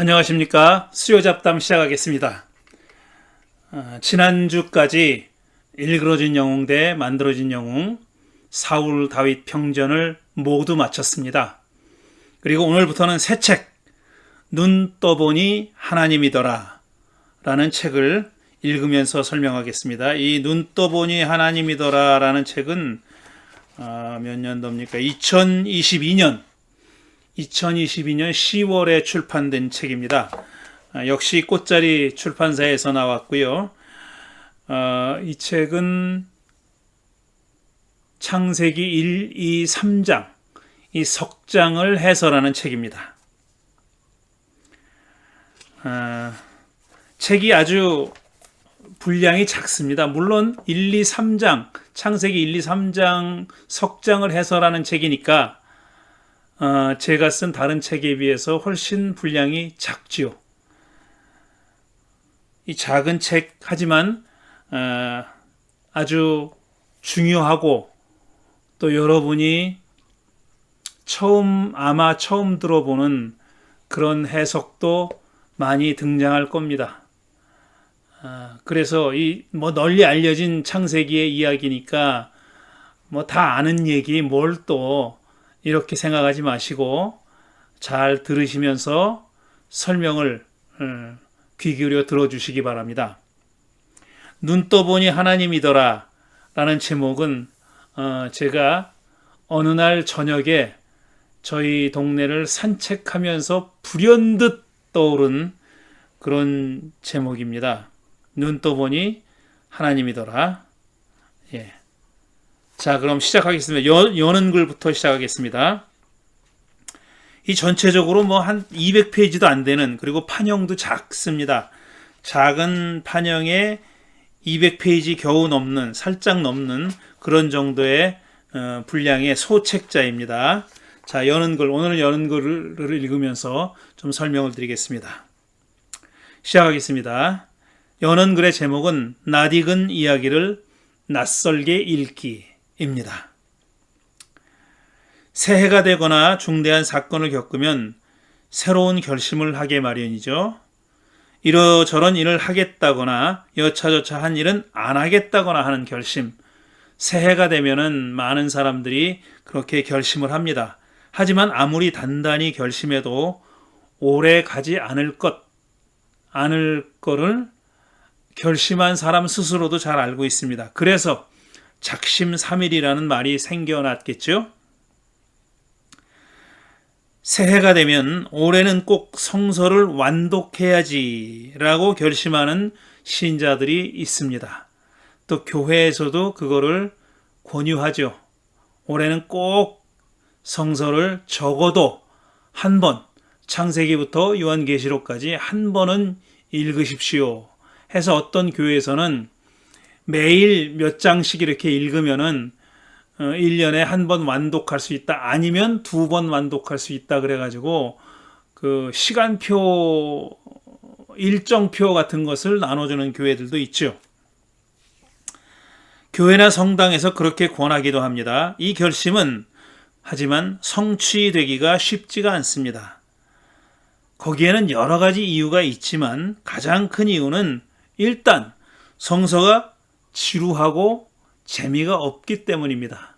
안녕하십니까. 수요잡담 시작하겠습니다. 지난주까지 일그러진 영웅 대 만들어진 영웅, 사울 다윗 평전을 모두 마쳤습니다. 그리고 오늘부터는 새 책, 눈 떠보니 하나님이더라 라는 책을 읽으면서 설명하겠습니다. 이 눈 떠보니 하나님이더라 라는 책은 몇 년도입니까? 2022년 10월에 출판된 책입니다. 역시 꽃자리 출판사에서 나왔고요. 이 책은 창세기 1, 2, 3장, 이 석장을 해설하는 책입니다. 책이 아주 분량이 작습니다. 물론 1, 2, 3장, 창세기 1, 2, 3장 석장을 해설하는 책이니까 제가 쓴 다른 책에 비해서 훨씬 분량이 작지요. 이 작은 책 하지만 아주 중요하고 또 여러분이 아마 처음 들어보는 그런 해석도 많이 등장할 겁니다. 그래서 널리 알려진 창세기의 이야기니까 다 아는 얘기 뭘 또 이렇게 생각하지 마시고 잘 들으시면서 설명을 귀 기울여 들어주시기 바랍니다. 눈 떠보니 하나님이더라 라는 제목은 제가 어느 날 저녁에 저희 동네를 산책하면서 불현듯 떠오른 그런 제목입니다. 눈 떠보니 하나님이더라. 예. 자, 그럼 시작하겠습니다. 여는 글부터 시작하겠습니다. 이 전체적으로 한 200페이지도 안 되는, 그리고 판형도 작습니다. 작은 판형에 200페이지 겨우 넘는, 살짝 넘는 그런 정도의 분량의 소책자입니다. 자, 여는 글, 오늘은 여는 글을 읽으면서 좀 설명을 드리겠습니다. 시작하겠습니다. 여는 글의 제목은 낯익은 이야기를 낯설게 읽기 입니다. 새해가 되거나 중대한 사건을 겪으면 새로운 결심을 하게 마련이죠. 이러저런 일을 하겠다거나 여차저차 한 일은 안 하겠다거나 하는 결심. 새해가 되면은 많은 사람들이 그렇게 결심을 합니다. 하지만 아무리 단단히 결심해도 오래 가지 않을 거를 결심한 사람 스스로도 잘 알고 있습니다. 그래서 작심삼일이라는 말이 생겨났겠죠. 새해가 되면 올해는 꼭 성서를 완독해야지 라고 결심하는 신자들이 있습니다. 또 교회에서도 그거를 권유하죠. 올해는 꼭 성서를 적어도 한 번, 창세기부터 요한계시록까지 한 번은 읽으십시오 해서 어떤 교회에서는 매일 몇 장씩 이렇게 읽으면은 1년에 한 번 완독할 수 있다. 아니면 2번 완독할 수 있다. 그래가지고 그 시간표, 일정표 같은 것을 나눠주는 교회들도 있죠. 교회나 성당에서 그렇게 권하기도 합니다. 이 결심은 하지만 성취되기가 쉽지가 않습니다. 거기에는 여러 가지 이유가 있지만 가장 큰 이유는 일단 성서가 지루하고 재미가 없기 때문입니다.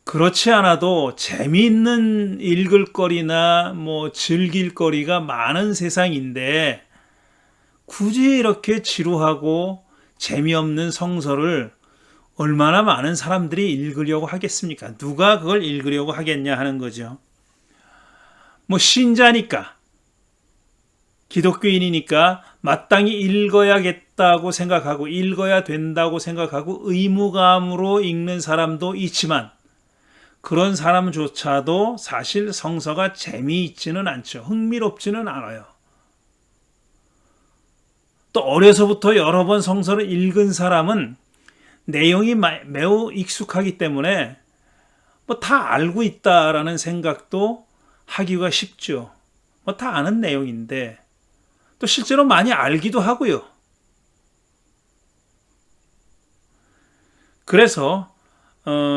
그렇지 않아도 재미있는 읽을 거리나 즐길 거리가 많은 세상인데 굳이 이렇게 지루하고 재미없는 성서를 얼마나 많은 사람들이 읽으려고 하겠습니까? 누가 그걸 읽으려고 하겠냐 하는 거죠. 신자니까, 기독교인이니까 마땅히 읽어야겠다고 생각하고 읽어야 된다고 생각하고 의무감으로 읽는 사람도 있지만 그런 사람조차도 사실 성서가 재미있지는 않죠. 흥미롭지는 않아요. 또 어려서부터 여러 번 성서를 읽은 사람은 내용이 매우 익숙하기 때문에 다 알고 있다라는 생각도 하기가 쉽죠. 다 아는 내용인데 또 실제로 많이 알기도 하고요. 그래서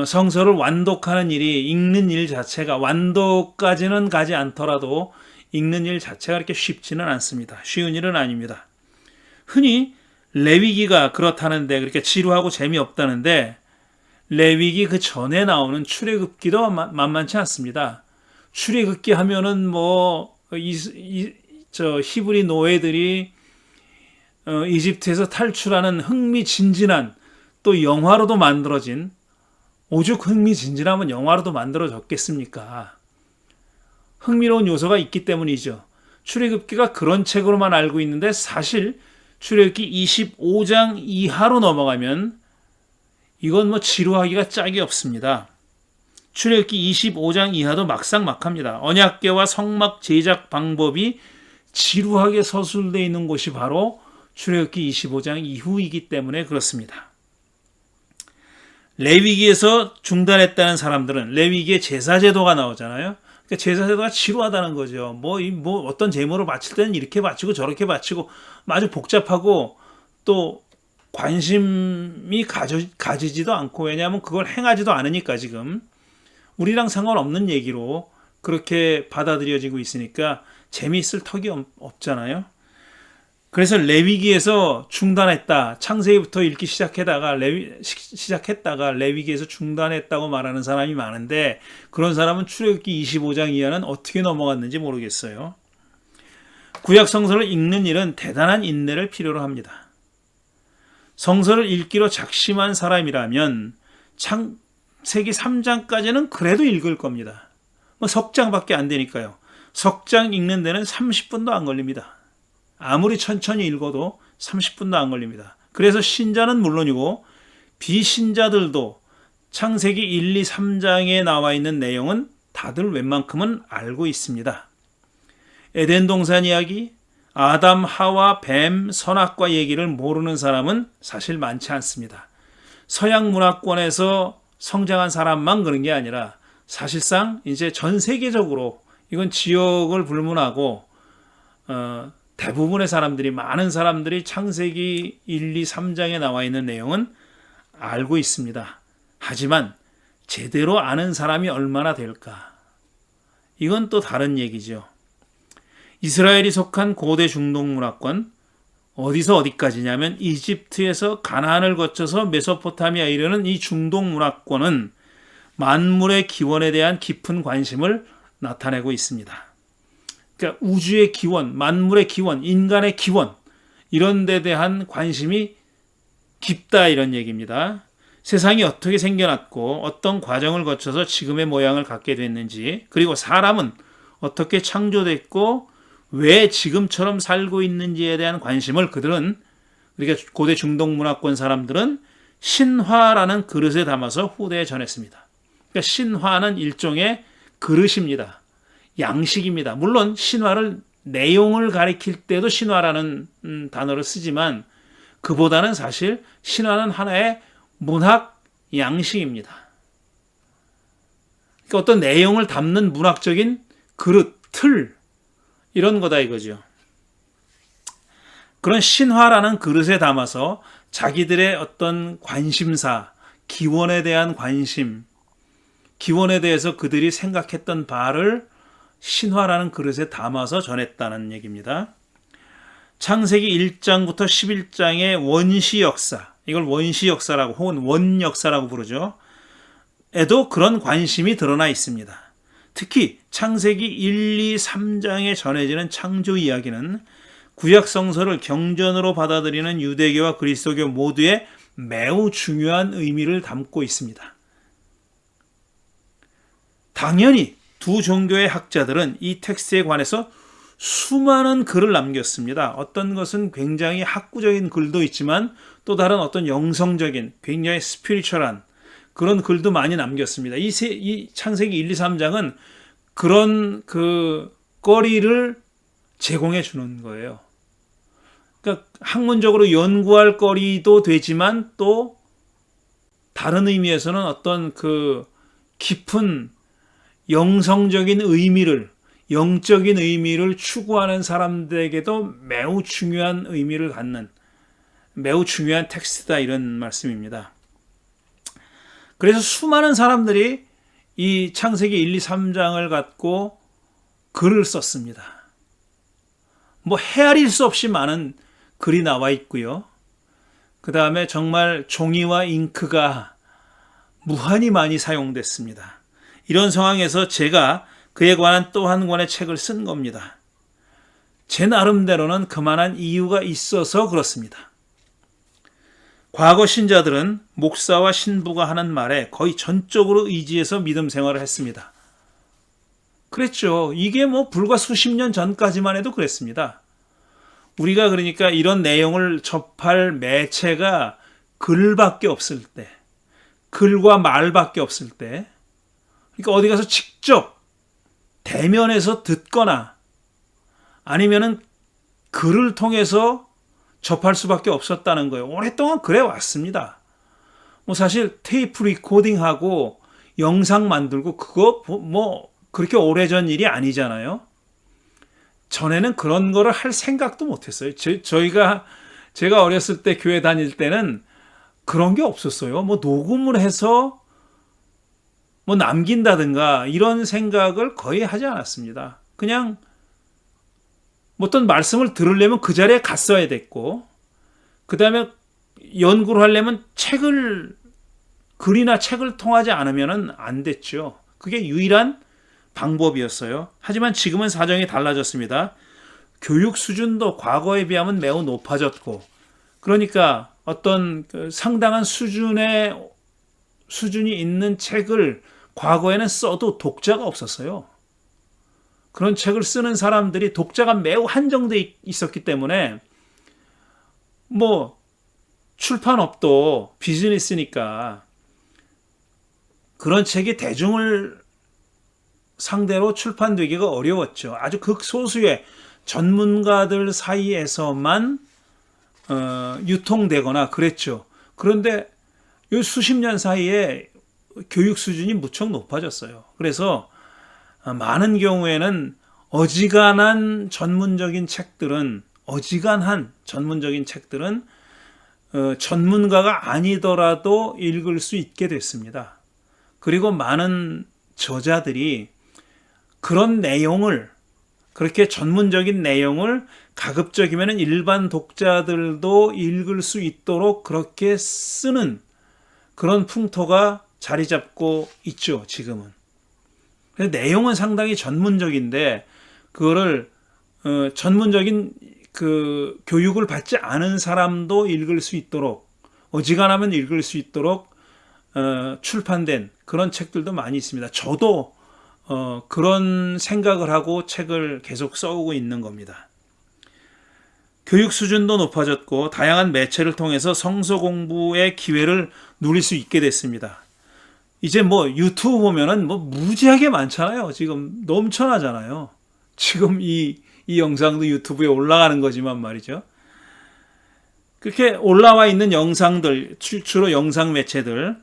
성서를 완독하는 일이, 읽는 일 자체가 완독까지는 가지 않더라도 읽는 일 자체가 그렇게 쉽지는 않습니다. 쉬운 일은 아닙니다. 흔히 레위기가 그렇다는데, 그렇게 지루하고 재미없다는데, 레위기 그 전에 나오는 출애굽기도 만만치 않습니다. 출애굽기 하면은 히브리 노예들이 이집트에서 탈출하는 흥미진진한, 또 영화로도 만들어진, 오죽 흥미진진하면 영화로도 만들어졌겠습니까? 흥미로운 요소가 있기 때문이죠. 출애굽기가 그런 책으로만 알고 있는데, 사실 출애굽기 25장 이하로 넘어가면 이건 지루하기가 짝이 없습니다. 출애굽기 25장 이하도 막상막합니다. 언약궤와 성막 제작 방법이 지루하게 서술되어 있는 곳이 바로 출애굽기 25장 이후이기 때문에 그렇습니다. 레위기에서 중단했다는 사람들은, 레위기에 제사제도가 나오잖아요. 그러니까 제사제도가 지루하다는 거죠. 어떤 제물을 바칠 때는 이렇게 바치고 저렇게 바치고 아주 복잡하고, 또 관심이 가지지도 않고, 왜냐하면 그걸 행하지도 않으니까 지금 우리랑 상관없는 얘기로 그렇게 받아들여지고 있으니까 재미있을 턱이 없잖아요. 그래서 레위기에서 중단했다, 창세기부터 읽기 시작했다가 레위기에서 중단했다고 말하는 사람이 많은데, 그런 사람은 출애굽기 25장 이하는 어떻게 넘어갔는지 모르겠어요. 구약 성서를 읽는 일은 대단한 인내를 필요로 합니다. 성서를 읽기로 작심한 사람이라면 창세기 3장까지는 그래도 읽을 겁니다. 석 장밖에 안 되니까요. 석 장 읽는 데는 30분도 안 걸립니다. 아무리 천천히 읽어도 30분도 안 걸립니다. 그래서 신자는 물론이고 비신자들도 창세기 1, 2, 3장에 나와 있는 내용은 다들 웬만큼은 알고 있습니다. 에덴 동산 이야기, 아담, 하와, 뱀, 선악과 얘기를 모르는 사람은 사실 많지 않습니다. 서양 문화권에서 성장한 사람만 그런 게 아니라 사실상 이제 전 세계적으로, 이건 지역을 불문하고 대부분의 사람들이, 많은 사람들이 창세기 1, 2, 3장에 나와 있는 내용은 알고 있습니다. 하지만 제대로 아는 사람이 얼마나 될까? 이건 또 다른 얘기죠. 이스라엘이 속한 고대 중동 문화권, 어디서 어디까지냐면 이집트에서 가나안을 거쳐서 메소포타미아 이르는 이 중동 문화권은 만물의 기원에 대한 깊은 관심을 나타내고 있습니다. 그러니까 우주의 기원, 만물의 기원, 인간의 기원, 이런 데 대한 관심이 깊다, 이런 얘기입니다. 세상이 어떻게 생겨났고 어떤 과정을 거쳐서 지금의 모양을 갖게 됐는지, 그리고 사람은 어떻게 창조됐고 왜 지금처럼 살고 있는지에 대한 관심을 그들은, 그러니까 고대 중동 문화권 사람들은 신화라는 그릇에 담아서 후대에 전했습니다. 그러니까 신화는 일종의 그릇입니다. 양식입니다. 물론 신화를, 내용을 가리킬 때도 신화라는 단어를 쓰지만, 그보다는 사실 신화는 하나의 문학 양식입니다. 그러니까 어떤 내용을 담는 문학적인 그릇, 틀, 이런 거다 이거죠. 그런 신화라는 그릇에 담아서 자기들의 어떤 관심사, 기원에 대한 관심, 기원에 대해서 그들이 생각했던 바를 신화라는 그릇에 담아서 전했다는 얘기입니다. 창세기 1장부터 11장의 원시 역사, 이걸 원시 역사라고 혹은 원 역사라고 부르죠. 에도 그런 관심이 드러나 있습니다. 특히 창세기 1, 2, 3장에 전해지는 창조 이야기는 구약 성서를 경전으로 받아들이는 유대교와 그리스도교 모두에 매우 중요한 의미를 담고 있습니다. 당연히 두 종교의 학자들은 이 텍스트에 관해서 수많은 글을 남겼습니다. 어떤 것은 굉장히 학구적인 글도 있지만 또 다른 어떤 영성적인, 굉장히 스피리추얼한 그런 글도 많이 남겼습니다. 이 창세기 1, 2, 3장은 그런 그 거리를 제공해 주는 거예요. 그러니까 학문적으로 연구할 거리도 되지만 또 다른 의미에서는 어떤 그 깊은 영성적인 의미를, 영적인 의미를 추구하는 사람들에게도 매우 중요한 의미를 갖는 매우 중요한 텍스트다, 이런 말씀입니다. 그래서 수많은 사람들이 이 창세기 1, 2, 3장을 갖고 글을 썼습니다. 뭐 헤아릴 수 없이 많은 글이 나와 있고요. 그 다음에 정말 종이와 잉크가 무한히 많이 사용됐습니다. 이런 상황에서 제가 그에 관한 또 한 권의 책을 쓴 겁니다. 제 나름대로는 그만한 이유가 있어서 그렇습니다. 과거 신자들은 목사와 신부가 하는 말에 거의 전적으로 의지해서 믿음 생활을 했습니다. 그랬죠. 이게 뭐 불과 수십 년 전까지만 해도 그랬습니다. 우리가 그러니까 이런 내용을 접할 매체가 글밖에 없을 때, 글과 말밖에 없을 때, 그러니까 어디 가서 직접 대면해서 듣거나 아니면은 글을 통해서 접할 수밖에 없었다는 거예요. 오랫동안 그래 왔습니다. 뭐 사실 테이프 리코딩하고 영상 만들고 그거 뭐 그렇게 오래전 일이 아니잖아요. 전에는 그런 거를 할 생각도 못했어요. 제가 어렸을 때 교회 다닐 때는 그런 게 없었어요. 뭐 녹음을 해서 뭐 남긴다든가 이런 생각을 거의 하지 않았습니다. 그냥 어떤 말씀을 들으려면 그 자리에 갔어야 됐고, 그 다음에 연구를 하려면 글이나 책을 통하지 않으면 안 됐죠. 그게 유일한 방법이었어요. 하지만 지금은 사정이 달라졌습니다. 교육 수준도 과거에 비하면 매우 높아졌고, 그러니까 어떤 상당한 수준이 있는 책을 과거에는 써도 독자가 없었어요. 그런 책을 쓰는 사람들이 독자가 매우 한정돼 있었기 때문에 뭐 출판업도 비즈니스니까 그런 책이 대중을 상대로 출판되기가 어려웠죠. 아주 극소수의 전문가들 사이에서만 유통되거나 그랬죠. 그런데 이 수십 년 사이에 교육 수준이 무척 높아졌어요. 그래서 많은 경우에는 어지간한 전문적인 책들은 전문가가 아니더라도 읽을 수 있게 됐습니다. 그리고 많은 저자들이 그런 내용을, 그렇게 전문적인 내용을 가급적이면 일반 독자들도 읽을 수 있도록 그렇게 쓰는 그런 풍토가 자리 잡고 있죠, 지금은. 내용은 상당히 전문적인데 그거를 전문적인 그 교육을 받지 않은 사람도 읽을 수 있도록, 어지간하면 읽을 수 있도록 출판된 그런 책들도 많이 있습니다. 저도 그런 생각을 하고 책을 계속 써오고 있는 겁니다. 교육 수준도 높아졌고 다양한 매체를 통해서 성서 공부의 기회를 누릴 수 있게 됐습니다. 이제 뭐 유튜브 보면은 뭐 무지하게 많잖아요. 지금 넘쳐나잖아요. 지금 이 영상도 유튜브에 올라가는 거지만 말이죠. 그렇게 올라와 있는 영상들, 주로 영상 매체들,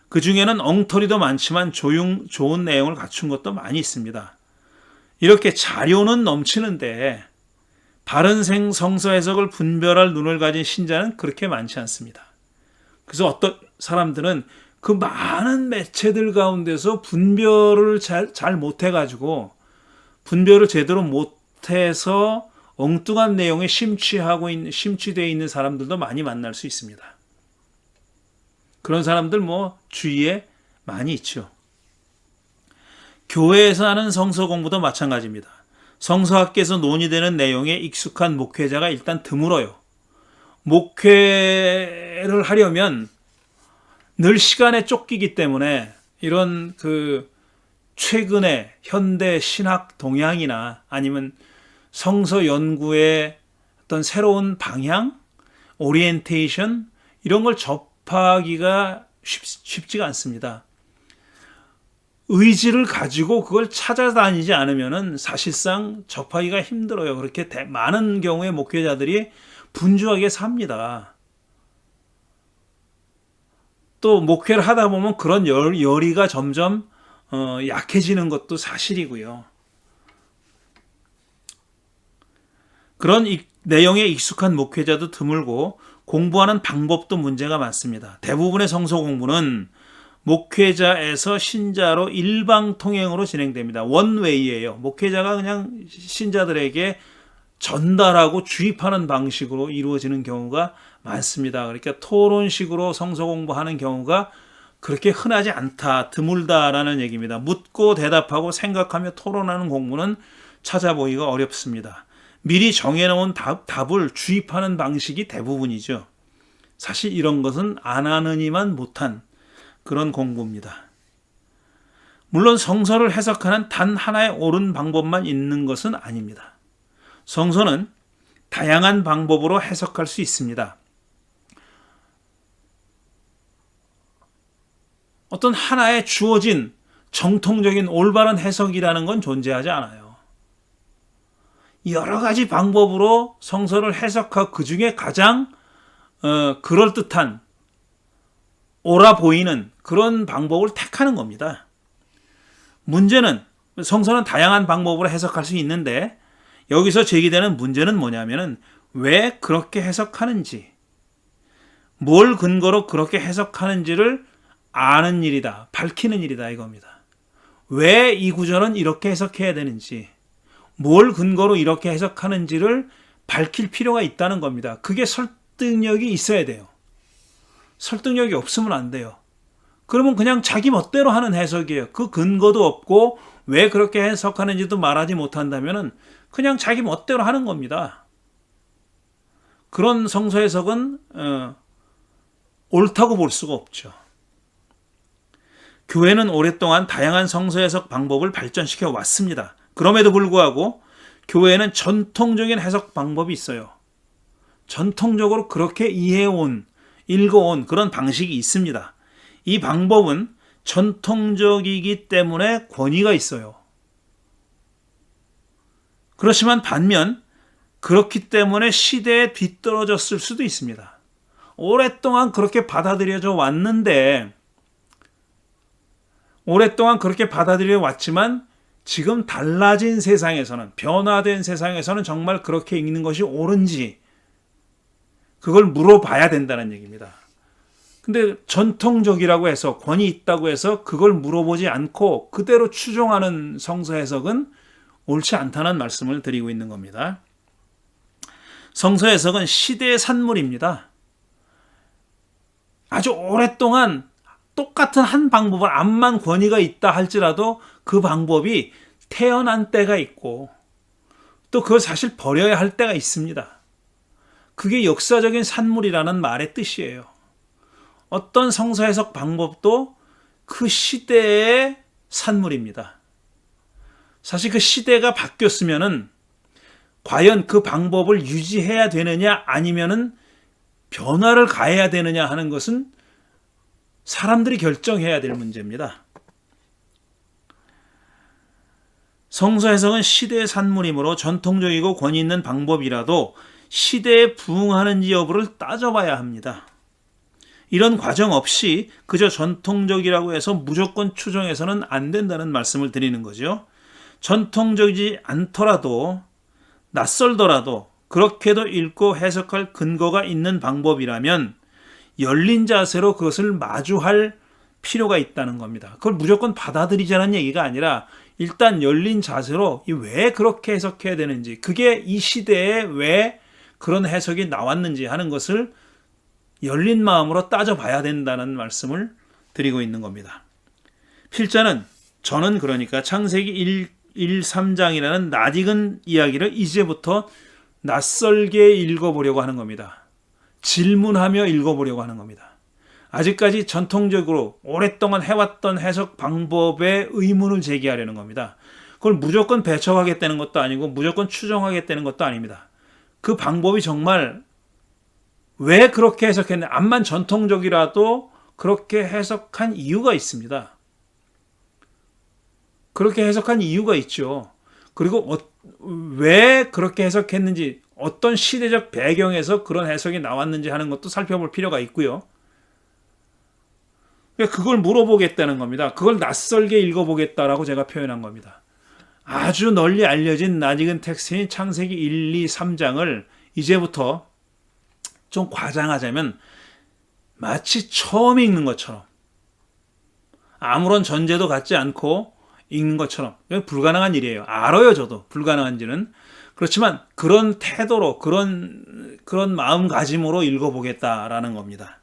그 중에는 엉터리도 많지만 좋은 내용을 갖춘 것도 많이 있습니다. 이렇게 자료는 넘치는데 바른 성서 해석을 분별할 눈을 가진 신자는 그렇게 많지 않습니다. 그래서 어떤 사람들은 그 많은 매체들 가운데서 분별을 잘 못해가지고 분별을 제대로 못해서 엉뚱한 내용에 심취되어 있는 사람들도 많이 만날 수 있습니다. 그런 사람들 뭐 주위에 많이 있죠. 교회에서 하는 성서 공부도 마찬가지입니다. 성서학계에서 논의되는 내용에 익숙한 목회자가 일단 드물어요. 목회를 하려면 늘 시간에 쫓기기 때문에 이런 그 최근의 현대 신학 동향이나 아니면 성서 연구의 어떤 새로운 방향, 오리엔테이션 이런 걸 접하기가 쉽지가 않습니다. 의지를 가지고 그걸 찾아다니지 않으면은 사실상 접하기가 힘들어요. 그렇게 많은 경우의 목회자들이 분주하게 삽니다. 또 목회를 하다 보면 그런 열의가 점점 약해지는 것도 사실이고요. 그런 내용에 익숙한 목회자도 드물고 공부하는 방법도 문제가 많습니다. 대부분의 성서 공부는 목회자에서 신자로 일방통행으로 진행됩니다. 원웨이예요. 목회자가 그냥 신자들에게 전달하고 주입하는 방식으로 이루어지는 경우가 많습니다. 그러니까 토론식으로 성서 공부하는 경우가 그렇게 흔하지 않다, 드물다라는 얘기입니다. 묻고 대답하고 생각하며 토론하는 공부는 찾아보기가 어렵습니다. 미리 정해놓은 답을 주입하는 방식이 대부분이죠. 사실 이런 것은 안 하느니만 못한 그런 공부입니다. 물론 성서를 해석하는 단 하나의 옳은 방법만 있는 것은 아닙니다. 성서는 다양한 방법으로 해석할 수 있습니다. 어떤 하나의 주어진 정통적인 올바른 해석이라는 건 존재하지 않아요. 여러 가지 방법으로 성서를 해석하고 그 중에 가장 그럴듯한 옳아 보이는 그런 방법을 택하는 겁니다. 문제는 성서는 다양한 방법으로 해석할 수 있는데 여기서 제기되는 문제는 뭐냐면은 왜 그렇게 해석하는지, 뭘 근거로 그렇게 해석하는지를 아는 일이다, 밝히는 일이다 이겁니다. 왜 이 구절은 이렇게 해석해야 되는지, 뭘 근거로 이렇게 해석하는지를 밝힐 필요가 있다는 겁니다. 그게 설득력이 있어야 돼요. 설득력이 없으면 안 돼요. 그러면 그냥 자기 멋대로 하는 해석이에요. 그 근거도 없고 왜 그렇게 해석하는지도 말하지 못한다면 그냥 자기 멋대로 하는 겁니다. 그런 성서 해석은 옳다고 볼 수가 없죠. 교회는 오랫동안 다양한 성서 해석 방법을 발전시켜 왔습니다. 그럼에도 불구하고 교회에는 전통적인 해석 방법이 있어요. 전통적으로 그렇게 이해해온, 읽어온 그런 방식이 있습니다. 이 방법은 전통적이기 때문에 권위가 있어요. 그렇지만 반면 그렇기 때문에 시대에 뒤떨어졌을 수도 있습니다. 오랫동안 그렇게 받아들여져 왔는데, 오랫동안 그렇게 받아들여 왔지만 지금 달라진 세상에서는, 변화된 세상에서는 정말 그렇게 읽는 것이 옳은지 그걸 물어봐야 된다는 얘기입니다. 근데 전통적이라고 해서, 권위 있다고 해서 그걸 물어보지 않고 그대로 추종하는 성서 해석은 옳지 않다는 말씀을 드리고 있는 겁니다. 성서 해석은 시대의 산물입니다. 아주 오랫동안 똑같은 한 방법을 암만 권위가 있다 할지라도 그 방법이 태어난 때가 있고 또 그걸 사실 버려야 할 때가 있습니다. 그게 역사적인 산물이라는 말의 뜻이에요. 어떤 성서 해석 방법도 그 시대의 산물입니다. 사실 그 시대가 바뀌었으면은 과연 그 방법을 유지해야 되느냐 아니면은 변화를 가해야 되느냐 하는 것은 사람들이 결정해야 될 문제입니다. 성서 해석은 시대의 산물이므로 전통적이고 권위 있는 방법이라도 시대에 부응하는지 여부를 따져봐야 합니다. 이런 과정 없이 그저 전통적이라고 해서 무조건 추종해서는 안 된다는 말씀을 드리는 거죠. 전통적이지 않더라도, 낯설더라도 그렇게도 읽고 해석할 근거가 있는 방법이라면 열린 자세로 그것을 마주할 필요가 있다는 겁니다. 그걸 무조건 받아들이자는 얘기가 아니라 일단 열린 자세로 왜 그렇게 해석해야 되는지, 그게 이 시대에 왜 그런 해석이 나왔는지 하는 것을 열린 마음으로 따져봐야 된다는 말씀을 드리고 있는 겁니다. 필자는, 저는 그러니까 창세기 1, 3장이라는 낯익은 이야기를 이제부터 낯설게 읽어보려고 하는 겁니다. 질문하며 읽어보려고 하는 겁니다. 아직까지 전통적으로 오랫동안 해왔던 해석 방법에 의문을 제기하려는 겁니다. 그걸 무조건 배척하겠다는 것도 아니고 무조건 추종하겠다는 것도 아닙니다. 그 방법이 정말 왜 그렇게 해석했냐, 암만 전통적이라도 그렇게 해석한 이유가 있습니다. 그렇게 해석한 이유가 있죠. 그리고 왜 그렇게 해석했는지, 어떤 시대적 배경에서 그런 해석이 나왔는지 하는 것도 살펴볼 필요가 있고요. 그걸 물어보겠다는 겁니다. 그걸 낯설게 읽어보겠다라고 제가 표현한 겁니다. 아주 널리 알려진 낯익은 텍스트인 창세기 1, 2, 3장을 이제부터 좀 과장하자면 마치 처음 읽는 것처럼 아무런 전제도 갖지 않고 읽는 것처럼. 불가능한 일이에요. 알아요, 저도. 불가능한지는. 그렇지만 그런 태도로, 그런 마음가짐으로 읽어보겠다라는 겁니다.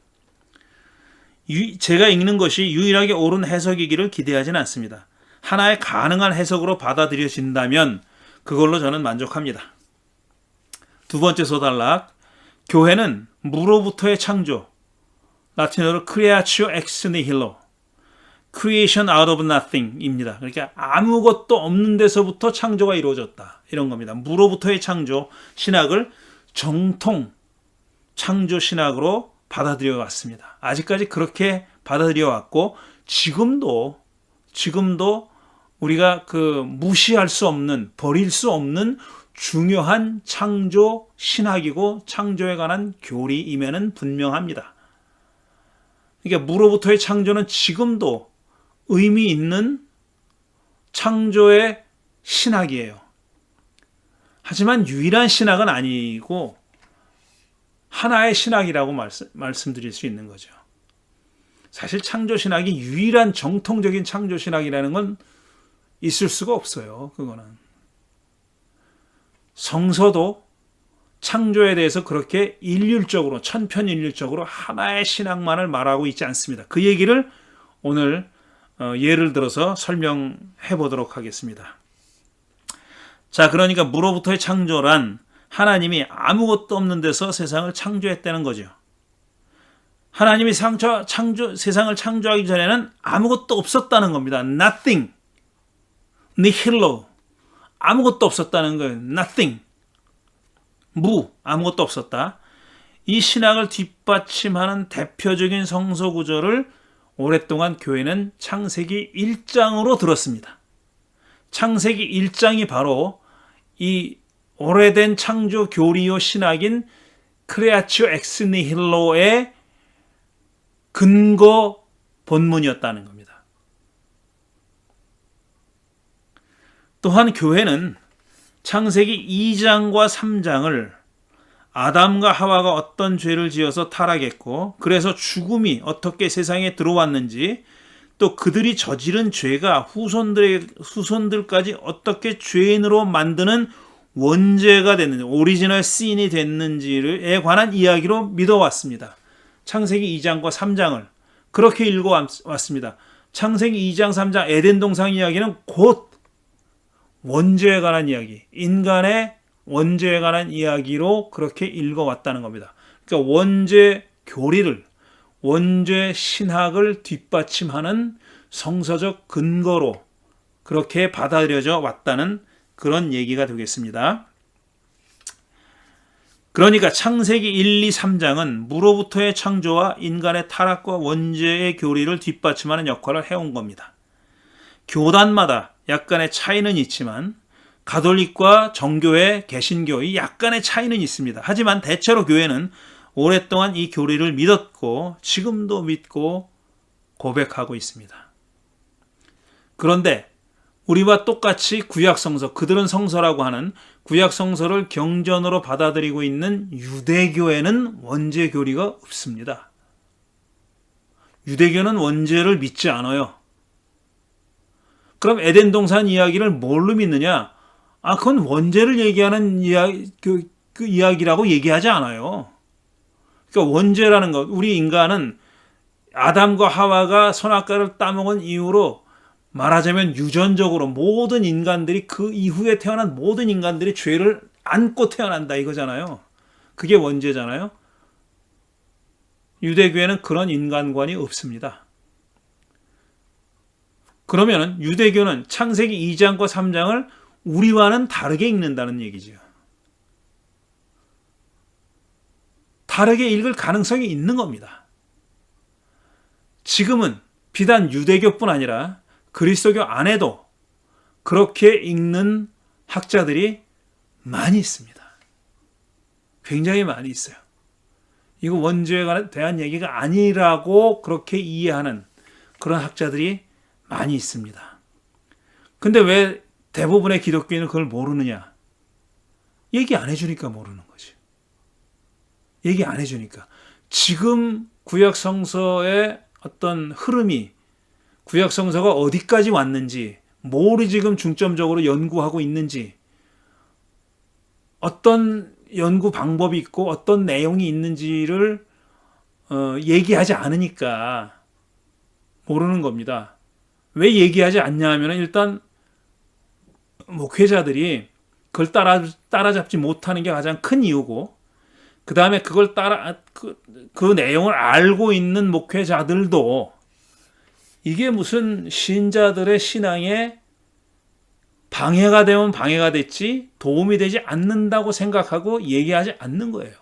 제가 읽는 것이 유일하게 옳은 해석이기를 기대하지는 않습니다. 하나의 가능한 해석으로 받아들여진다면 그걸로 저는 만족합니다. 두 번째 소단락, 교회는 무로부터의 창조, 라틴어로 creatio ex nihilo, creation out of nothing입니다. 그러니까 아무것도 없는 데서부터 창조가 이루어졌다. 이런 겁니다. 무로부터의 창조 신학을 정통 창조 신학으로 받아들여 왔습니다. 아직까지 그렇게 받아들여 왔고 지금도 우리가 무시할 수 없는, 버릴 수 없는 중요한 창조 신학이고 창조에 관한 교리임에는 분명합니다. 그러니까 무로부터의 창조는 지금도 의미 있는 창조의 신학이에요. 하지만 유일한 신학은 아니고 하나의 신학이라고 말씀드릴 수 있는 거죠. 사실 창조 신학이 유일한 정통적인 창조 신학이라는 건 있을 수가 없어요. 그거는. 성서도 창조에 대해서 그렇게 일률적으로, 천편일률적으로 하나의 신학만을 말하고 있지 않습니다. 그 얘기를 오늘 예를 들어서 설명해 보도록 하겠습니다. 자, 그러니까 무로부터의 창조란 하나님이 아무것도 없는 데서 세상을 창조했다는 거죠. 하나님이 세상을 창조하기 전에는 아무것도 없었다는 겁니다. Nothing. nihilo. 아무것도 없었다는 거예요. Nothing. 아무것도 없었다. 이 신학을 뒷받침하는 대표적인 성서 구절을 오랫동안 교회는 창세기 1장으로 들었습니다. 창세기 1장이 바로 이 오래된 창조 교리요 신학인 크레아치오 엑스 니힐로의 근거 본문이었다는 겁니다. 또한 교회는 창세기 2장과 3장을 아담과 하와가 어떤 죄를 지어서 타락했고 그래서 죽음이 어떻게 세상에 들어왔는지 또 그들이 저지른 죄가 후손들까지 어떻게 죄인으로 만드는 원죄가 됐는지 오리지널 씬이 됐는지에 관한 이야기로 믿어왔습니다. 창세기 2장과 3장을 그렇게 읽어왔습니다. 창세기 2장 3장 에덴 동산 이야기는 곧 원죄에 관한 이야기, 인간의 원죄에 관한 이야기로 그렇게 읽어왔다는 겁니다. 그러니까 원죄 교리를, 원죄 신학을 뒷받침하는 성서적 근거로 그렇게 받아들여져 왔다는 그런 얘기가 되겠습니다. 그러니까 창세기 1, 2, 3장은 무로부터의 창조와 인간의 타락과 원죄의 교리를 뒷받침하는 역할을 해온 겁니다. 교단마다 약간의 차이는 있지만 가톨릭과 정교회, 개신교의 약간의 차이는 있습니다. 하지만 대체로 교회는 오랫동안 이 교리를 믿었고 지금도 믿고 고백하고 있습니다. 그런데 우리와 똑같이 구약성서, 그들은 성서라고 하는 구약성서를 경전으로 받아들이고 있는 유대교에는 원죄 교리가 없습니다. 유대교는 원죄를 믿지 않아요. 그럼 에덴 동산 이야기를 뭘로 믿느냐? 그건 원죄를 얘기하는 그 이야기라고 얘기하지 않아요. 그러니까 원죄라는 것, 우리 인간은 아담과 하와가 선악과를 따먹은 이후로 말하자면 유전적으로 모든 인간들이 그 이후에 태어난 모든 인간들이 죄를 안고 태어난다 이거잖아요. 그게 원죄잖아요. 유대교에는 그런 인간관이 없습니다. 그러면 유대교는 창세기 2장과 3장을 우리와는 다르게 읽는다는 얘기죠. 다르게 읽을 가능성이 있는 겁니다. 지금은 비단 유대교뿐 아니라 그리스도교 안에도 그렇게 읽는 학자들이 많이 있습니다. 굉장히 많이 있어요. 이거 원죄에 대한 얘기가 아니라고 그렇게 이해하는 그런 학자들이 많이 있습니다. 근데 왜 대부분의 기독교인은 그걸 모르느냐? 얘기 안 해주니까 모르는 거지. 얘기 안 해주니까. 지금 구약성서의 어떤 흐름이 구약성서가 어디까지 왔는지 뭐를 지금 중점적으로 연구하고 있는지, 어떤 연구 방법이 있고 어떤 내용이 있는지를 얘기하지 않으니까 모르는 겁니다. 왜 얘기하지 않냐 하면 일단 목회자들이 그걸 따라잡지 못하는 게 가장 큰 이유고, 그 다음에 그걸 그 내용을 알고 있는 목회자들도 이게 무슨 신자들의 신앙에 방해가 되면 방해가 됐지 도움이 되지 않는다고 생각하고 얘기하지 않는 거예요.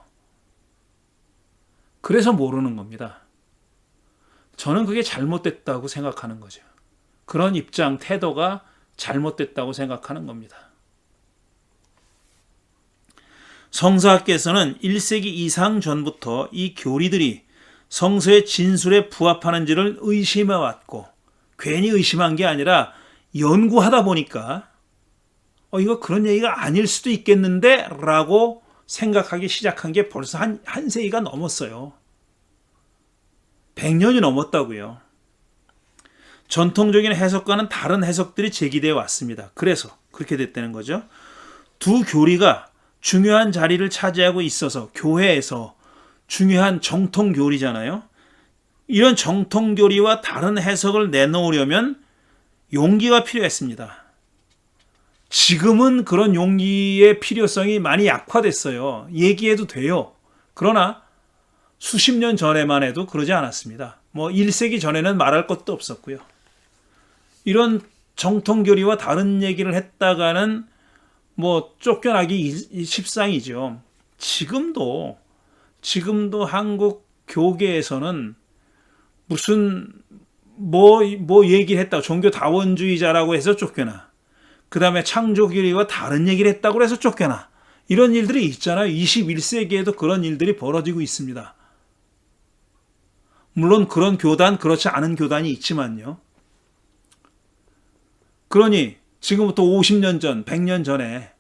그래서 모르는 겁니다. 저는 그게 잘못됐다고 생각하는 거죠. 그런 입장, 태도가 잘못됐다고 생각하는 겁니다. 성서학계에서는 1세기 이상 전부터 이 교리들이 성서의 진술에 부합하는지를 의심해왔고, 괜히 의심한 게 아니라 연구하다 보니까 이거 그런 얘기가 아닐 수도 있겠는데 라고 생각하기 시작한 게 벌써 한 세기가 넘었어요. 100년이 넘었다고요. 전통적인 해석과는 다른 해석들이 제기되어 왔습니다. 그래서 그렇게 됐다는 거죠. 두 교리가 중요한 자리를 차지하고 있어서 교회에서 중요한 정통 교리잖아요. 이런 정통 교리와 다른 해석을 내놓으려면 용기가 필요했습니다. 지금은 그런 용기의 필요성이 많이 약화됐어요. 얘기해도 돼요. 그러나 수십 년 전에만 해도 그러지 않았습니다. 1세기 전에는 말할 것도 없었고요. 이런 정통교리와 다른 얘기를 했다가는 쫓겨나기 십상이죠. 지금도 한국 교계에서는 무슨 얘기를 했다고 종교 다원주의자라고 해서 쫓겨나. 그 다음에 창조교리와 다른 얘기를 했다고 해서 쫓겨나. 이런 일들이 있잖아요. 21세기에도 그런 일들이 벌어지고 있습니다. 물론 그런 교단, 그렇지 않은 교단이 있지만요. 그러니 지금부터 50년 전, 100년 전에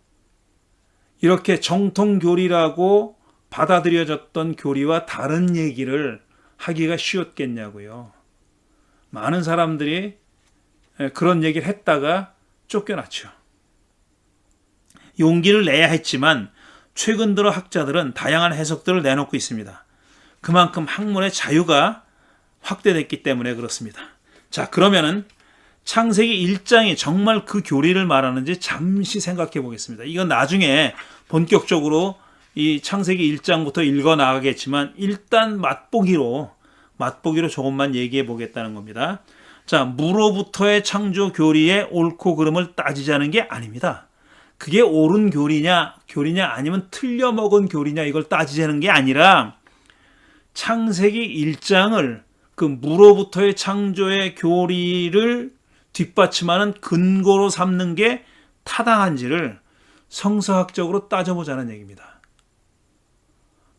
이렇게 정통교리라고 받아들여졌던 교리와 다른 얘기를 하기가 쉬웠겠냐고요. 많은 사람들이 그런 얘기를 했다가 쫓겨났죠. 용기를 내야 했지만 최근 들어 학자들은 다양한 해석들을 내놓고 있습니다. 그만큼 학문의 자유가 확대됐기 때문에 그렇습니다. 자, 그러면은 창세기 1장이 정말 그 교리를 말하는지 잠시 생각해 보겠습니다. 이건 나중에 본격적으로 이 창세기 1장부터 읽어 나가겠지만 일단 맛보기로 조금만 얘기해 보겠다는 겁니다. 자, 무로부터의 창조 교리의 옳고 그름을 따지자는 게 아닙니다. 그게 옳은 교리냐 아니면 틀려먹은 교리냐 이걸 따지자는 게 아니라 창세기 1장을 그 무로부터의 창조의 교리를 뒷받침하는 근거로 삼는 게 타당한지를 성서학적으로 따져보자는 얘기입니다.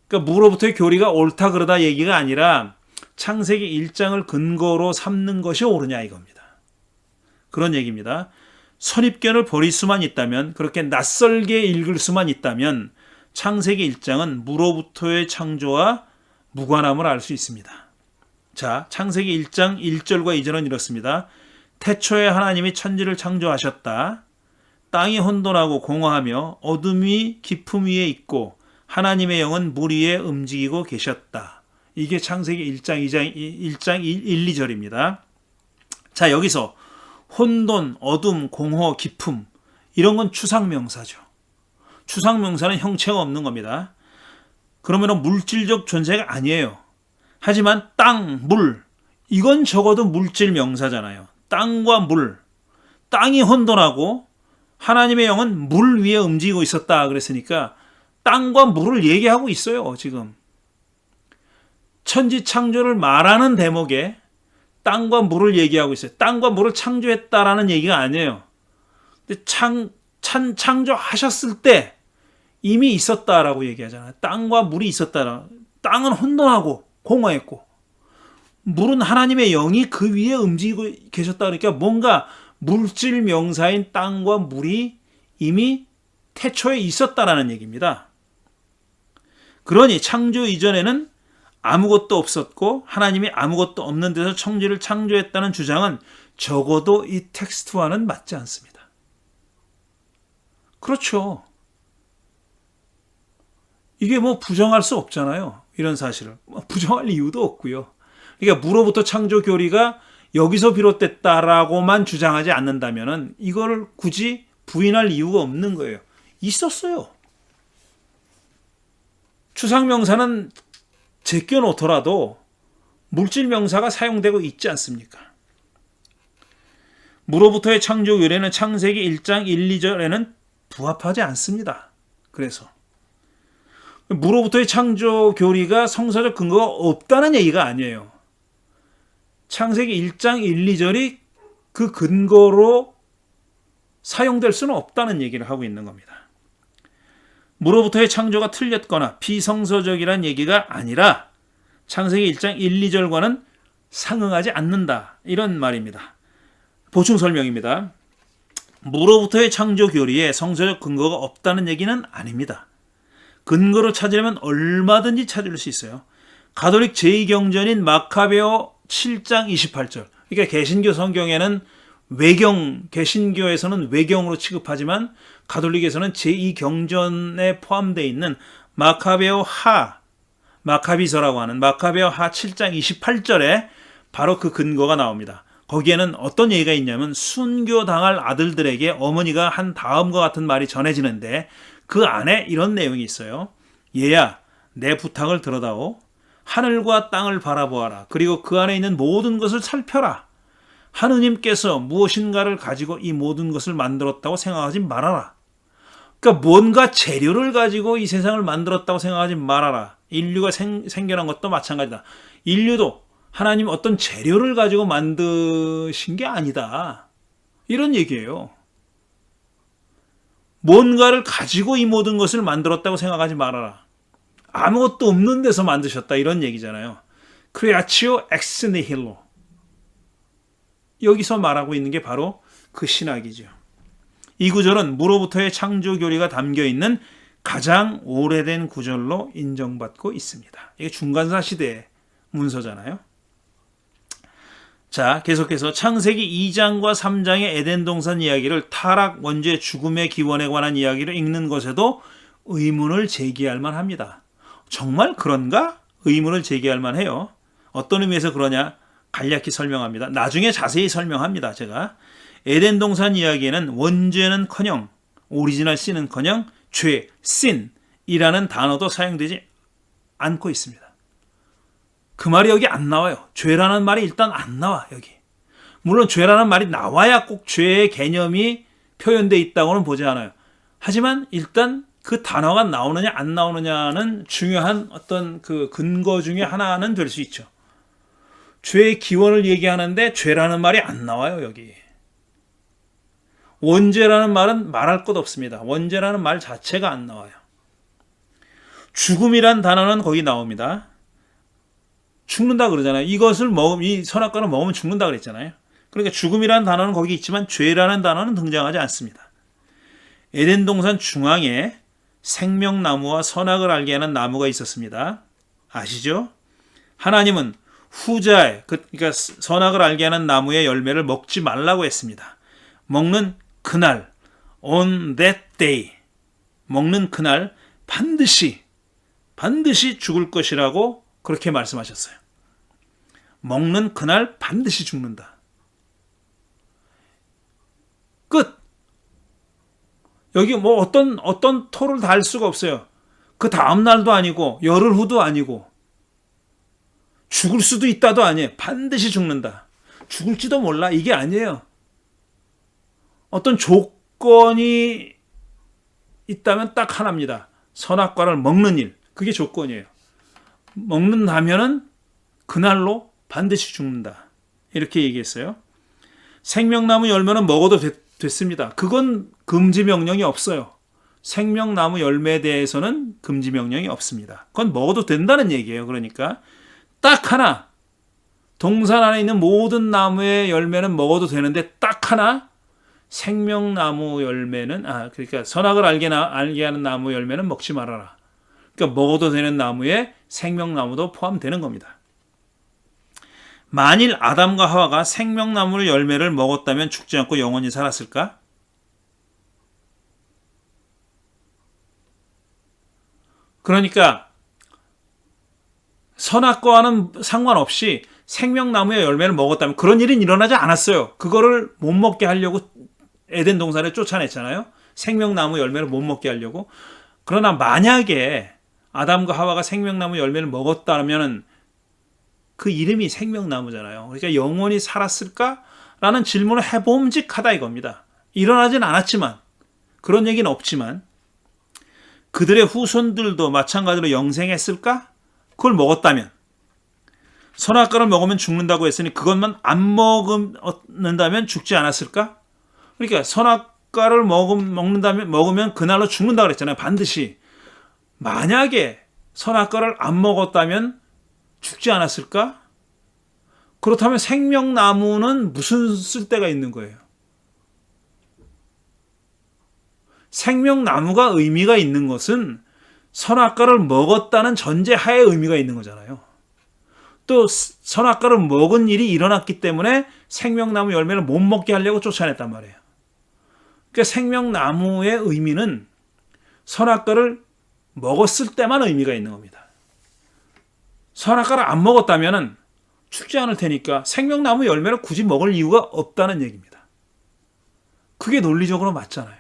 그러니까 무로부터의 교리가 옳다 그러다 얘기가 아니라 창세기 1장을 근거로 삼는 것이 옳으냐 이겁니다. 그런 얘기입니다. 선입견을 버릴 수만 있다면, 그렇게 낯설게 읽을 수만 있다면 창세기 1장은 무로부터의 창조와 무관함을 알 수 있습니다. 자, 창세기 1장 1절과 2절은 이렇습니다. 태초에 하나님이 천지를 창조하셨다. 땅이 혼돈하고 공허하며 어둠이 깊음 위에 있고 하나님의 영은 물 위에 움직이고 계셨다. 이게 창세기 1장 1, 2절입니다. 자, 여기서 혼돈, 어둠, 공허, 깊음 이런 건 추상명사죠. 추상명사는 형체가 없는 겁니다. 그러면 물질적 존재가 아니에요. 하지만 땅, 물 이건 적어도 물질 명사잖아요. 땅과 물, 땅이 혼돈하고 하나님의 영은 물 위에 움직이고 있었다 그랬으니까 땅과 물을 얘기하고 있어요. 지금 천지 창조를 말하는 대목에 땅과 물을 얘기하고 있어요. 땅과 물을 창조했다라는 얘기가 아니에요. 근데 창조하셨을 때 이미 있었다라고 얘기하잖아요. 땅과 물이 있었다. 땅은 혼돈하고 공허했고 물은 하나님의 영이 그 위에 움직이고 계셨다. 그러니까 뭔가 물질 명사인 땅과 물이 이미 태초에 있었다라는 얘기입니다. 그러니 창조 이전에는 아무것도 없었고 하나님이 아무것도 없는 데서 천지를 창조했다는 주장은 적어도 이 텍스트와는 맞지 않습니다. 그렇죠. 이게 뭐 부정할 수 없잖아요. 이런 사실을. 부정할 이유도 없고요. 그러니까 무로부터 창조 교리가 여기서 비롯됐다라고만 주장하지 않는다면은 이거를 굳이 부인할 이유가 없는 거예요. 있었어요. 추상명사는 제껴놓더라도 물질명사가 사용되고 있지 않습니까? 무로부터의 창조 교리는 창세기 1장 1, 2절에는 부합하지 않습니다. 그래서 무로부터의 창조 교리가 성서적 근거가 없다는 얘기가 아니에요. 창세기 1장 1, 2절이 그 근거로 사용될 수는 없다는 얘기를 하고 있는 겁니다. 무로부터의 창조가 틀렸거나 비성서적이란 얘기가 아니라 창세기 1장 1, 2절과는 상응하지 않는다. 이런 말입니다. 보충 설명입니다. 무로부터의 창조 교리에 성서적 근거가 없다는 얘기는 아닙니다. 근거로 찾으려면 얼마든지 찾을 수 있어요. 가톨릭 제2경전인 마카베오 7장 28절. 그러니까 개신교 성경에는 개신교에서는 외경으로 취급하지만 가톨릭에서는 제2경전에 포함되어 있는 마카비서라고 하는 마카베오 하 7장 28절에 바로 그 근거가 나옵니다. 거기에는 어떤 얘기가 있냐면 순교당할 아들들에게 어머니가 한 다음과 같은 말이 전해지는데 그 안에 이런 내용이 있어요. 얘야, 내 부탁을 들어다오. 하늘과 땅을 바라보아라. 그리고 그 안에 있는 모든 것을 살펴라. 하느님께서 무엇인가를 가지고 이 모든 것을 만들었다고 생각하지 말아라. 그러니까 뭔가 재료를 가지고 이 세상을 만들었다고 생각하지 말아라. 인류가 생겨난 것도 마찬가지다. 인류도 하나님 어떤 재료를 가지고 만드신 게 아니다. 이런 얘기예요. 뭔가를 가지고 이 모든 것을 만들었다고 생각하지 말아라. 아무것도 없는 데서 만드셨다. 이런 얘기잖아요. Creatio ex nihilo. 여기서 말하고 있는 게 바로 그 신학이죠. 이 구절은 무로부터의 창조 교리가 담겨있는 가장 오래된 구절로 인정받고 있습니다. 이게 중간사 시대의 문서잖아요. 자, 계속해서 창세기 2장과 3장의 에덴 동산 이야기를 타락, 원죄, 죽음의 기원에 관한 이야기를 읽는 것에도 의문을 제기할 만합니다. 정말 그런가? 의문을 제기할 만해요. 어떤 의미에서 그러냐? 간략히 설명합니다. 나중에 자세히 설명합니다. 제가 에덴 동산 이야기에는 원죄는커녕 오리지널 신은커녕 죄, sin이라는 단어도 사용되지 않고 있습니다. 그 말이 여기 안 나와요. 죄라는 말이 일단 안 나와 여기. 물론 죄라는 말이 나와야 꼭 죄의 개념이 표현되어 있다고는 보지 않아요. 하지만 일단 그 단어가 나오느냐 안 나오느냐는 중요한 어떤 그 근거 중에 하나는 될 수 있죠. 죄의 기원을 얘기하는데 죄라는 말이 안 나와요 여기. 원죄라는 말은 말할 것 없습니다. 원죄라는 말 자체가 안 나와요. 죽음이란 단어는 거기 나옵니다. 죽는다 그러잖아요. 이것을 먹으면, 이 선악과를 먹으면 죽는다 그랬잖아요. 그러니까 죽음이라는 단어는 거기 있지만 죄라는 단어는 등장하지 않습니다. 에덴 동산 중앙에 생명나무와 선악을 알게 하는 나무가 있었습니다. 아시죠? 하나님은 후자에, 그러니까 선악을 알게 하는 나무의 열매를 먹지 말라고 했습니다. 먹는 그날, on that day, 먹는 그날 반드시 죽을 것이라고 그렇게 말씀하셨어요. 먹는 그날 반드시 죽는다. 끝. 여기 뭐 어떤 토를 달 수가 없어요. 그 다음 날도 아니고 열흘 후도 아니고 죽을 수도 있다도 아니에요. 반드시 죽는다. 죽을지도 몰라. 이게 아니에요. 어떤 조건이 있다면 딱 하나입니다. 선악과를 먹는 일. 그게 조건이에요. 먹는다면은 그날로 반드시 죽는다. 이렇게 얘기했어요. 생명나무 열매는 먹어도 됐습니다. 그건 금지 명령이 없어요. 생명나무 열매에 대해서는 금지 명령이 없습니다. 그건 먹어도 된다는 얘기예요. 그러니까 딱 하나, 동산 안에 있는 모든 나무의 열매는 먹어도 되는데 딱 하나, 생명나무 열매는, 그러니까 선악을 알게 하는 나무 열매는 먹지 말아라. 그러니까 먹어도 되는 나무에 생명나무도 포함되는 겁니다. 만일 아담과 하와가 생명나무 열매를 먹었다면 죽지 않고 영원히 살았을까? 그러니까 선악과는 상관없이 생명나무의 열매를 먹었다면 그런 일은 일어나지 않았어요. 그거를 못 먹게 하려고 에덴 동산에 쫓아냈잖아요. 생명나무 열매를 못 먹게 하려고. 그러나 만약에 아담과 하와가 생명나무 열매를 먹었다면 그 이름이 생명나무잖아요. 그러니까 영원히 살았을까라는 질문을 해봄직하다 이겁니다. 일어나진 않았지만, 그런 얘기는 없지만 그들의 후손들도 마찬가지로 영생했을까? 그걸 먹었다면, 선악과를 먹으면 죽는다고 했으니 그것만 안 먹는다면 죽지 않았을까? 그러니까 선악과를 먹으면 그날로 죽는다고 그랬잖아요. 반드시. 만약에 선악과를 안 먹었다면 죽지 않았을까? 그렇다면 생명나무는 무슨 쓸데가 있는 거예요? 생명나무가 의미가 있는 것은 선악과를 먹었다는 전제하에 의미가 있는 거잖아요. 또 선악과를 먹은 일이 일어났기 때문에 생명나무 열매를 못 먹게 하려고 쫓아냈단 말이에요. 그러니까 생명나무의 의미는 선악과를 먹었을 때만 의미가 있는 겁니다. 선악과를 안 먹었다면 죽지 않을 테니까 생명나무 열매를 굳이 먹을 이유가 없다는 얘기입니다. 그게 논리적으로 맞잖아요.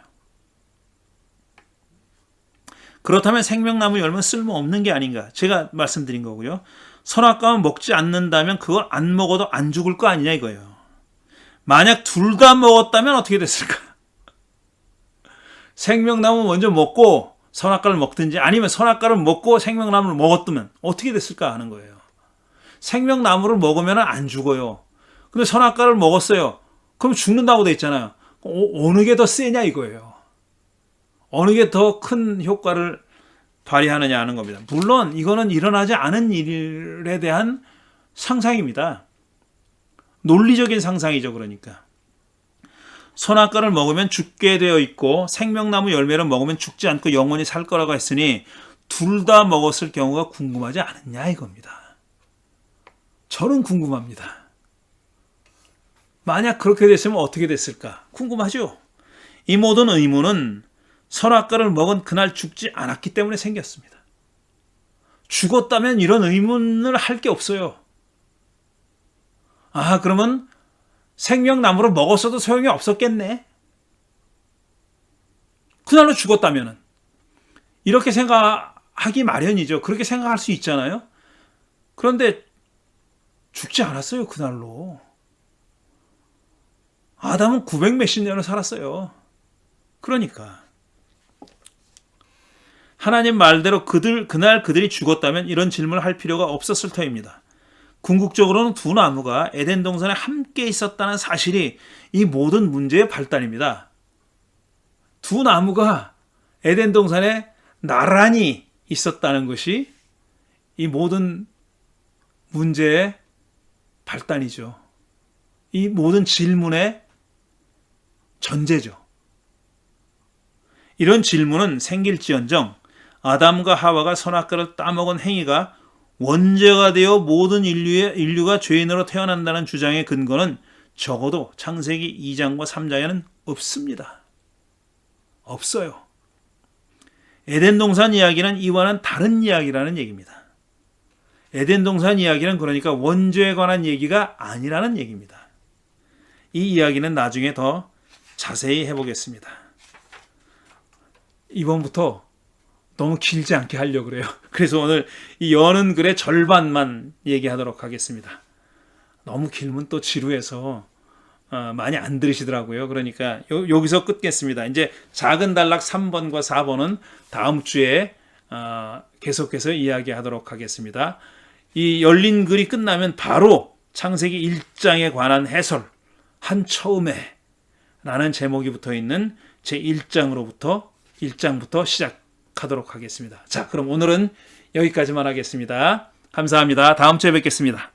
그렇다면 생명나무 열매는 쓸모없는 게 아닌가? 제가 말씀드린 거고요. 선악과만 먹지 않는다면 그걸 안 먹어도 안 죽을 거 아니냐 이거예요. 만약 둘 다 먹었다면 어떻게 됐을까? 생명나무 먼저 먹고 선악과를 먹든지 아니면 선악과를 먹고 생명나무를 먹었으면 어떻게 됐을까 하는 거예요. 생명나무를 먹으면 안 죽어요. 근데 선악과를 먹었어요. 그럼 죽는다고 돼 있잖아요. 어느 게 더 세냐 이거예요. 어느 게 더 큰 효과를 발휘하느냐 하는 겁니다. 물론 이거는 일어나지 않은 일에 대한 상상입니다. 논리적인 상상이죠. 그러니까 선악과를 먹으면 죽게 되어 있고 생명나무 열매를 먹으면 죽지 않고 영원히 살 거라고 했으니 둘 다 먹었을 경우가 궁금하지 않느냐 이겁니다. 저는 궁금합니다. 만약 그렇게 됐으면 어떻게 됐을까? 궁금하죠? 이 모든 의문은 선악과를 먹은 그날 죽지 않았기 때문에 생겼습니다. 죽었다면 이런 의문을 할 게 없어요. 아, 그러면 생명나무를 먹었어도 소용이 없었겠네. 그날로 죽었다면은. 이렇게 생각하기 마련이죠. 그렇게 생각할 수 있잖아요. 그런데 죽지 않았어요, 그날로. 아담은 900 몇십 년을 살았어요. 그러니까 하나님 말대로 그날 그들이 죽었다면 이런 질문을 할 필요가 없었을 터입니다. 궁극적으로는 두 나무가 에덴 동산에 함께 있었다는 사실이 이 모든 문제의 발단입니다. 두 나무가 에덴 동산에 나란히 있었다는 것이 이 모든 문제의 발단이죠. 이 모든 질문의 전제죠. 이런 질문은 생길지언정 아담과 하와가 선악과를 따먹은 행위가 원죄가 되어 모든 인류가 죄인으로 태어난다는 주장의 근거는 적어도 창세기 2장과 3장에는 없습니다. 없어요. 에덴 동산 이야기는 이와는 다른 이야기라는 얘기입니다. 에덴 동산 이야기는 그러니까 원죄에 관한 얘기가 아니라는 얘기입니다. 이 이야기는 나중에 더 자세히 해보겠습니다. 이번부터 너무 길지 않게 하려고 그래요. 그래서 오늘 이 여는 글의 절반만 얘기하도록 하겠습니다. 너무 길면 또 지루해서 많이 안 들으시더라고요. 그러니까 여기서 끊겠습니다. 이제 작은 단락 3번과 4번은 다음 주에 계속해서 이야기하도록 하겠습니다. 이 열린 글이 끝나면 바로 창세기 1장에 관한 해설 한 처음에 라는 제목이 붙어있는 제1장부터 시작하도록 하겠습니다. 자, 그럼 오늘은 여기까지만 하겠습니다. 감사합니다. 다음 주에 뵙겠습니다.